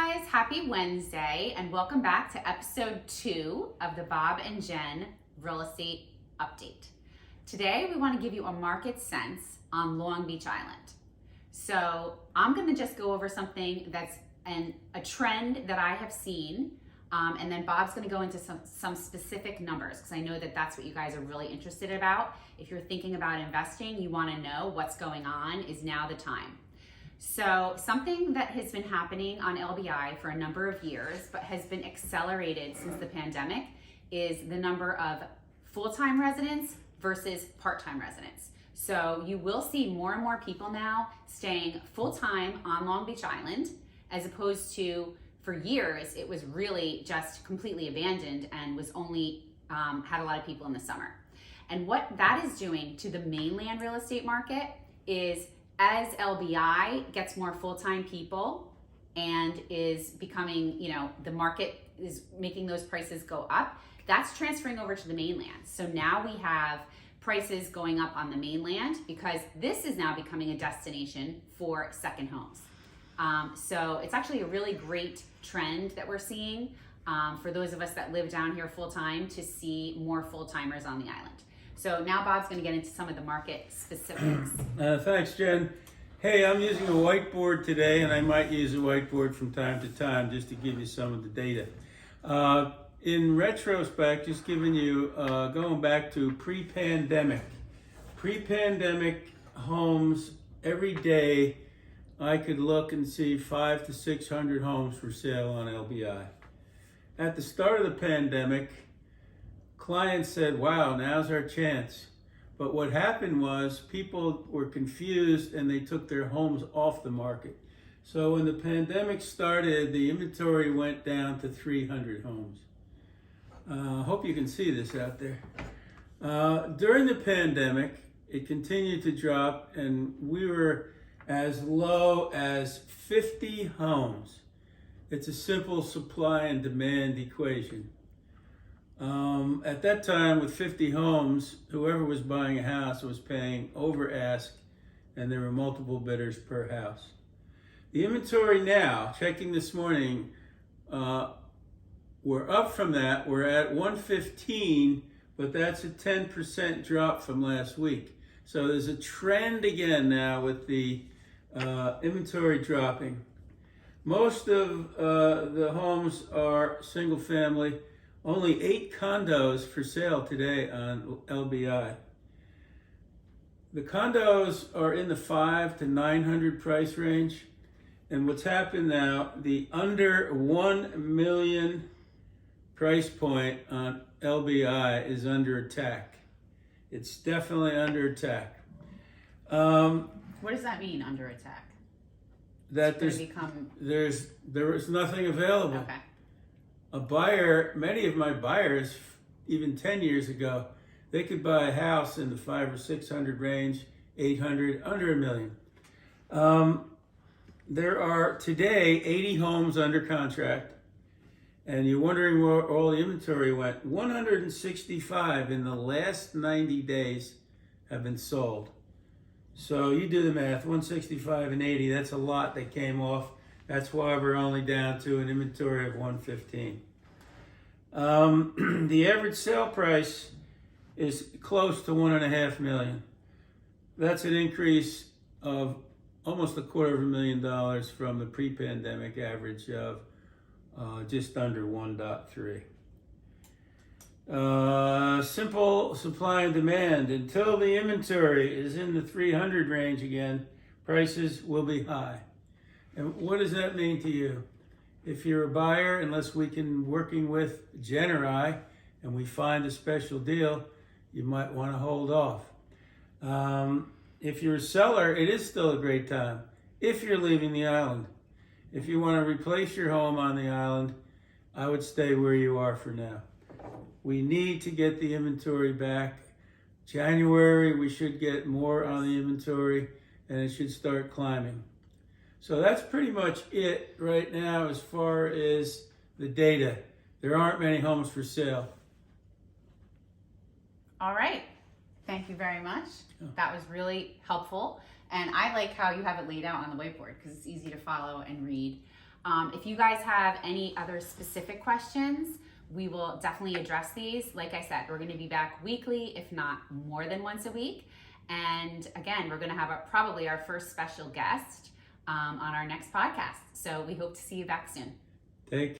guys, happy Wednesday and welcome back to episode 2 of the Bob and Jen Real Estate Update. Today we want to give you a market sense on Long Beach Island. So I'm going to just go over something that's a trend that I have seen, and then Bob's going to go into some specific numbers because I know that that's what you guys are really interested about. If you're thinking about investing, you want to know what's going on, is now the time. So something that has been happening on LBI for a number of years, but has been accelerated since the pandemic, is the number of full-time residents versus part-time residents. So you will see more and more people now staying full-time on Long Beach Island, as opposed to, for years, it was really just completely abandoned and was only had a lot of people in the summer. And what that is doing to the mainland real estate market is, as LBI gets more full-time people and is becoming, the market is making those prices go up, that's transferring over to the mainland. So now we have prices going up on the mainland because this is now becoming a destination for second homes. So it's actually a really great trend that we're seeing for those of us that live down here full-time, to see more full-timers on the island. So now Bob's going to get into some of the market specifics. Thanks, Jen. Hey, I'm using a whiteboard today, and I might use a whiteboard from time to time just to give you some of the data. In retrospect, just giving you, going back to pre-pandemic homes, every day I could look and see 500 to 600 homes for sale on LBI. At the start of the pandemic, clients said, wow, now's our chance. But what happened was people were confused and they took their homes off the market. So when the pandemic started, the inventory went down to 300 homes. Hope you can see this out there. During the pandemic, it continued to drop, and we were as low as 50 homes. It's a simple supply and demand equation. At that time, with 50 homes, whoever was buying a house was paying over ask, and there were multiple bidders per house. The inventory now, checking this morning, we're up from that. We're at 115, but that's a 10% drop from last week. So there's a trend again now with the inventory dropping. Most of the homes are single family. Only 8 condos for sale today on LBI. The condos are in the 500 to 900 price range. And what's happened now, the under 1 million price point on LBI is under attack. It's definitely under attack. What does that mean, under attack? That there is nothing available. Okay. A buyer, many of my buyers, even 10 years ago, they could buy a house in the 500 or 600 range, 800, under $1 million. There are today 80 homes under contract, and you're wondering where all the inventory went. 165 in the last 90 days have been sold. So you do the math, 165 and 80, that's a lot that came off. That's why we're only down to an inventory of 115. The average sale price is close to $1.5 million. That's an increase of almost $250,000 from the pre-pandemic average of just under 1.3. Simple supply and demand. Until the inventory is in the 300 range again, prices will be high. And what does that mean to you? If you're a buyer, unless we can working with Generi and we find a special deal, you might want to hold off. If you're a seller, it is still a great time. If you're leaving the island, if you want to replace your home on the island, I would stay where you are for now. We need to get the inventory back. January, we should get more on the inventory, and it should start climbing. So that's pretty much it right now as far as the data. There aren't many homes for sale. All right. Thank you very much. That was really helpful. And I like how you have it laid out on the whiteboard because it's easy to follow and read. If you guys have any other specific questions, we will definitely address these. Like I said, we're going to be back weekly, if not more than once a week. And again, we're going to have probably our first special guest on our next podcast. So we hope to see you back soon. Take